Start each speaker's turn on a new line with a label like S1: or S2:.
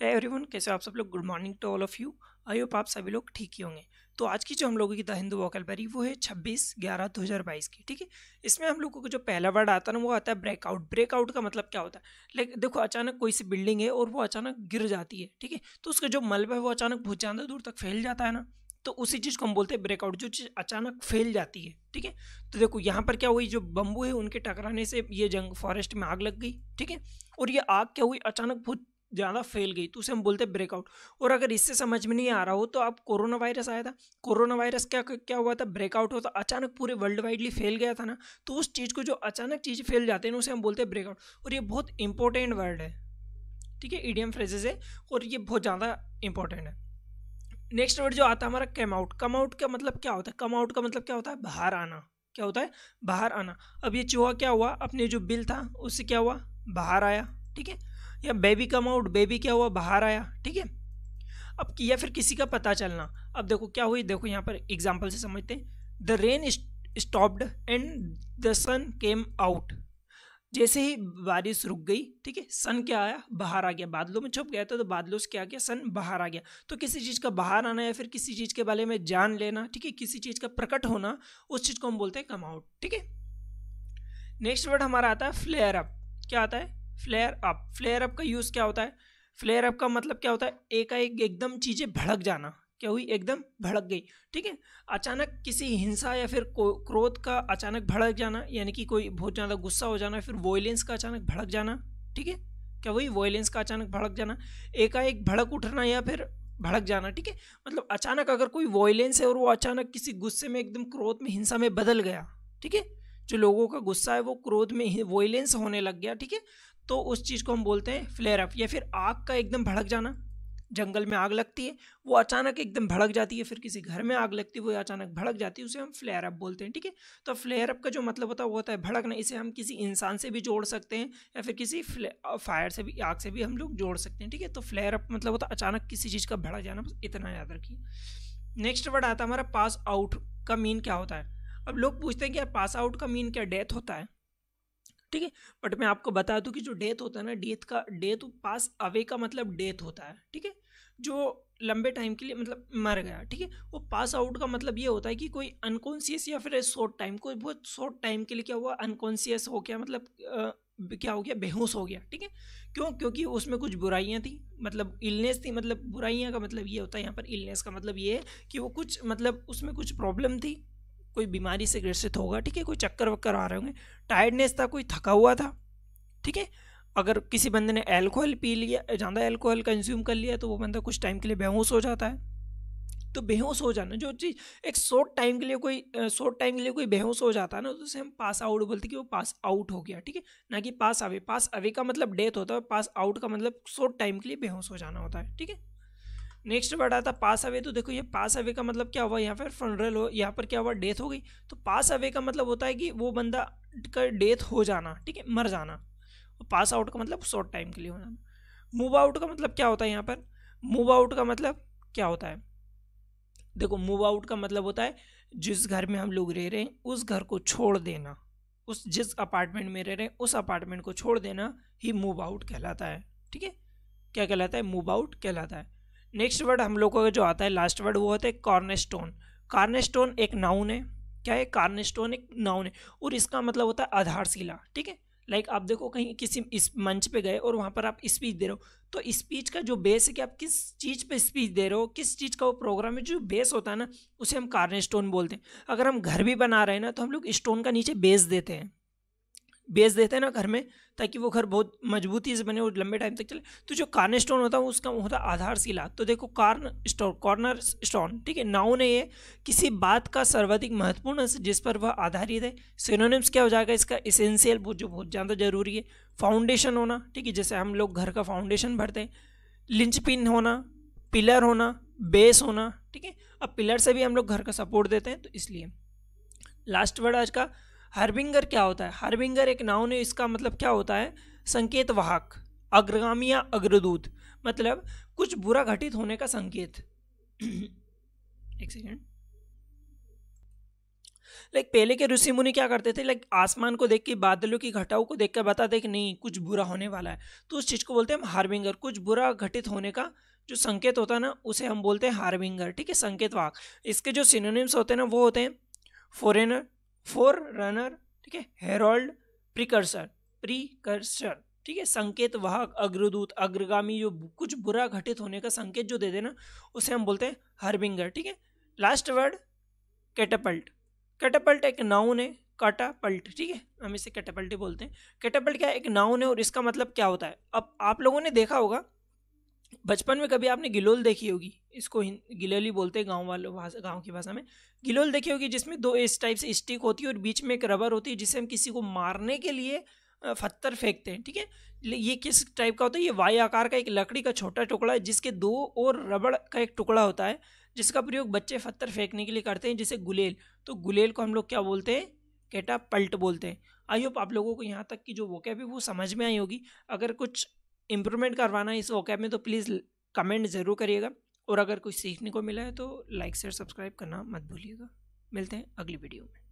S1: Hey everyone, कैसे हो आप सब लोग। Good morning to all of you. I hope आप सभी लोग ठीक ही होंगे। तो आज की जो हम लोगों की द हिंदू वोकैबुलरी वो है 26/11/2022 की। ठीक है, इसमें हम लोगों को जो पहला वर्ड आता है ना वो आता है ब्रेकआउट। ब्रेकआउट का मतलब क्या होता है, लाइक देखो अचानक कोई सी बिल्डिंग है और वो अचानक गिर जाती है। ठीक है, तो उसका जो मलबा है वो अचानक बहुत ज़्यादा दूर तक फैल जाता है ना, तो उसी चीज़ को हम बोलते हैं ब्रेकआउट, जो चीज़ अचानक फैल जाती है। ठीक है, तो देखो यहाँ पर क्या हुई, जो बम्बू है उनके टकराने से ये जंग फॉरेस्ट में आग लग गई। ठीक है, और ये आग क्या हुई, अचानक बहुत ज़्यादा फैल गई, तो उसे हम बोलते हैं ब्रेकआउट। और अगर इससे समझ में नहीं आ रहा हो तो आप कोरोना वायरस आया था, कोरोना वायरस क्या क्या हुआ था, ब्रेकआउट होता, अचानक पूरे वर्ल्ड वाइडली फैल गया था ना। तो उस चीज़ को जो अचानक चीज़ फैल जाते हैं ना उसे हम बोलते हैं ब्रेकआउट। और ये बहुत इंपॉर्टेंट वर्ड है। ठीक है, इडियम फ्रेजेस है और ये बहुत ज़्यादा इंपॉर्टेंट है। नेक्स्ट वर्ड जो आता है हमारा कम आउट। कम आउट का मतलब क्या होता है, कम आउट का मतलब क्या होता है, बाहर आना। क्या होता है, बाहर आना। अब ये चूहा क्या हुआ, अपने जो बिल था उससे क्या हुआ, बाहर आया। ठीक है, या बेबी कम आउट, बेबी क्या हुआ, बाहर आया। ठीक है, अब या फिर किसी का पता चलना। अब देखो क्या हुई, देखो यहाँ पर एग्जाम्पल से समझते हैं। The rain stopped and the sun came out. जैसे ही बारिश रुक गई, ठीक है, सन क्या आया, बाहर आ गया। बादलों में छुप गया था तो बादलों से क्या आ गया, सन बाहर आ गया। तो किसी चीज़ का बाहर आना या फिर किसी चीज़ के बारे में जान लेना, ठीक है, किसी चीज़ का प्रकट होना, उस चीज़ को हम बोलते हैं कम आउट। ठीक है, नेक्स्ट वर्ड हमारा आता है फ्लेयर अप। क्या आता है, फ्लेयर अप। फ्लेयर अप का यूज़ क्या होता है, फ्लेयर अप का मतलब क्या होता है, एकाएक एकदम चीज़ें भड़क जाना। क्या हुई, एकदम भड़क गई। ठीक है, अचानक किसी हिंसा या फिर क्रोध का अचानक भड़क जाना, यानी कि कोई बहुत ज़्यादा गुस्सा हो जाना, फिर वॉयलेंस का अचानक भड़क जाना। ठीक है, क्या हुई, वॉयलेंस का अचानक भड़क जाना, एकाएक भड़क उठना या फिर भड़क जाना। ठीक है, मतलब अचानक अगर कोई वॉयलेंस है और वो अचानक किसी गुस्से में, एकदम क्रोध में, हिंसा में बदल गया। ठीक है, जो लोगों का गुस्सा है वो क्रोध में वॉयलेंस होने लग गया। ठीक है, तो उस चीज़ को हम बोलते हैं फ्लेयर अप। या फिर आग का एकदम भड़क जाना, जंगल में आग लगती है वो अचानक एकदम भड़क जाती है, फिर किसी घर में आग लगती है वो अचानक भड़क जाती है, उसे हम फ्लेयर अप बोलते हैं। ठीक है, तो फ्लेयर अप का जो मतलब होता है वो होता है भड़कना। इसे हम किसी इंसान से भी जोड़ सकते हैं या फिर किसी फायर से भी, आग से भी हम लोग जोड़ सकते हैं। ठीक है, तो फ्लेयर अप मतलब होता है अचानक किसी चीज़ का भड़क जाना, बस इतना याद रखिए। नेक्स्ट वर्ड आता है हमारा पास आउट। का मीन क्या होता है। अब लोग पूछते हैं कि यार पास आउट का मीन क्या, डेथ होता है। ठीक है, बट मैं आपको बता दूं कि जो डेथ होता है ना, डेथ पास अवे का मतलब डेथ होता है। ठीक है, जो लंबे टाइम के लिए मतलब मर गया। ठीक है, वो पास आउट का मतलब ये होता है कि कोई अनकॉन्शियस या फिर शॉर्ट टाइम, कोई बहुत शॉर्ट टाइम के लिए क्या हुआ, अनकॉन्शियस हो गया, मतलब क्या हो गया, बेहोश हो गया। ठीक है, क्यों, क्योंकि उसमें कुछ बुराइयां थी, मतलब इलनेस थी। मतलब बुराइयां का मतलब ये होता है यहाँ पर, इलनेस का मतलब ये है कि वो कुछ, मतलब उसमें कुछ प्रॉब्लम थी, कोई बीमारी से ग्रसित होगा। ठीक है, कोई चक्कर वक्कर आ रहे होंगे, टायर्डनेस था, कोई थका हुआ था। ठीक है, अगर किसी बंदे ने अल्कोहल पी लिया, ज़्यादा अल्कोहल कंज्यूम कर लिया, तो वो बंदा कुछ टाइम के लिए बेहोश हो जाता है। तो बेहोश हो जाना, जो चीज़ एक शॉर्ट टाइम के लिए कोई बेहोश हो जाता है ना, तो उसे हम पास आउट बोलते हैं कि वो पास आउट हो गया। ठीक है, ना कि पास अवे। पास अवे का मतलब डेथ होता है, पास आउट का मतलब शॉर्ट टाइम के लिए बेहोश हो जाना होता है। ठीक है, नेक्स्ट वर्ड आता है पास अवे। तो देखो ये पास अवे का मतलब क्या हुआ, यहाँ पर फनरल हो, यहाँ पर क्या हुआ, डेथ हो गई। तो पास अवे का मतलब होता है कि वो बंदा का डेथ हो जाना। ठीक है, मर जाना। पास आउट का मतलब शॉर्ट टाइम के लिए हो जाना। मूव आउट का मतलब क्या होता है, यहाँ पर मूव आउट का मतलब क्या होता है। देखो मूव आउट का मतलब होता है जिस घर में हम लोग रह रहे हैं उस घर को छोड़ देना, उस जिस अपार्टमेंट में रह रहे हैं उस अपार्टमेंट को छोड़ देना ही मूव आउट कहलाता है। ठीक है, क्या कहलाता है, मूव आउट कहलाता है। नेक्स्ट वर्ड हम लोगों का जो आता है लास्ट वर्ड वो होता है कॉर्नरस्टोन। कॉर्नरस्टोन एक नाउन है। क्या है, कॉर्नरस्टोन एक नाउन है और इसका मतलब होता है आधारशिला। ठीक है, लाइक आप देखो कहीं किसी इस मंच पे गए और वहाँ पर आप स्पीच दे रहे हो, तो स्पीच का जो बेस है कि आप किस चीज़ पे स्पीच दे रहे हो, किस चीज़ का वो प्रोग्राम है, जो बेस होता है ना उसे हम कॉर्नरस्टोन बोलते हैं। अगर हम घर भी बना रहे हैं ना तो हम लोग स्टोन का नीचे बेस देते हैं, बेस देते हैं ना घर में, ताकि वो घर बहुत मजबूती से बने और लंबे टाइम तक चले। तो जो कॉर्नर स्टोन होता है उसका होता है आधारशिला। तो देखो कॉर्नर स्टोन, ठीक है, नाउन है ये, किसी बात का सर्वाधिक महत्वपूर्ण जिस पर वह आधारित है। सिनोनिम्स क्या हो जाएगा इसका, एसेंशियल, जो बहुत ज़्यादा जरूरी है। फाउंडेशन होना, ठीक है, जैसे हम लोग घर का फाउंडेशन भरते हैं। लिंचपिन होना, पिलर होना, बेस होना। ठीक है, अब पिलर से भी हम लोग घर का सपोर्ट देते हैं, तो इसलिए। लास्ट वर्ड आज का, हार्बिंगर क्या होता है। हार्बिंगर एक नाउन है, इसका मतलब क्या होता है, संकेत वाहक, अग्रगामी या अग्रदूत, मतलब कुछ बुरा घटित होने का संकेत। एक सेकेंड। लाइक पहले के ऋषि मुनि क्या करते थे, लाइक आसमान को देख के, बादलों की घटाओं को देख कर बताते कि नहीं कुछ बुरा होने वाला है, तो उस चीज़ को बोलते हैं हम हार्बिंगर। कुछ बुरा घटित होने का जो संकेत होता है ना, उसे हम बोलते हैं हार्बिंगर, ठीक है, संकेत वाक। इसके जो सिनोनिम्स होते हैं ना, वो होते हैं फोरेनर, फोर रनर, ठीक है, हेरोल्ड, प्रिकर्सर, ठीक है, संकेत वाहक, अग्रदूत, अग्रगामी, जो कुछ बुरा घटित होने का संकेत जो दे देना, उसे हम बोलते हैं हार्बिंगर, ठीक है। Last word Catapult. कैटापल्ट एक नाउन है, कैटापल्ट, ठीक है, हम इसे कैटापल्ट ही बोलते हैं। कैटापल्ट क्या है, एक नाउन है, और इसका मतलब क्या होता है। अब आप लोगों ने देखा होगा बचपन में, कभी आपने गिलोल देखी होगी, इसको गिलोली बोलते हैं गांव की भाषा में। गिलोल देखी होगी जिसमें दो इस टाइप से स्टिक होती है और बीच में एक रबर होती है, जिससे हम किसी को मारने के लिए पत्थर फेंकते हैं, ठीक है। ये किस टाइप का होता है, ये वाई आकार का एक लकड़ी का छोटा टुकड़ा है, जिसके दो और रबड़ का एक टुकड़ा होता है, जिसका प्रयोग बच्चे पत्थर फेंकने के लिए करते हैं, जिसे गुलेल। तो गुलेल को हम लोग क्या बोलते हैं, कैटापल्ट बोलते हैं। आई होप आप लोगों को यहाँ तक की जो वोकैब है वो समझ में आई होगी। अगर कुछ इम्प्रूवमेंट करवाना है इस वोकैब में तो प्लीज़ कमेंट ज़रूर करिएगा, और अगर कुछ सीखने को मिला है तो लाइक शेयर सब्सक्राइब करना मत भूलिएगा। मिलते हैं अगली वीडियो में।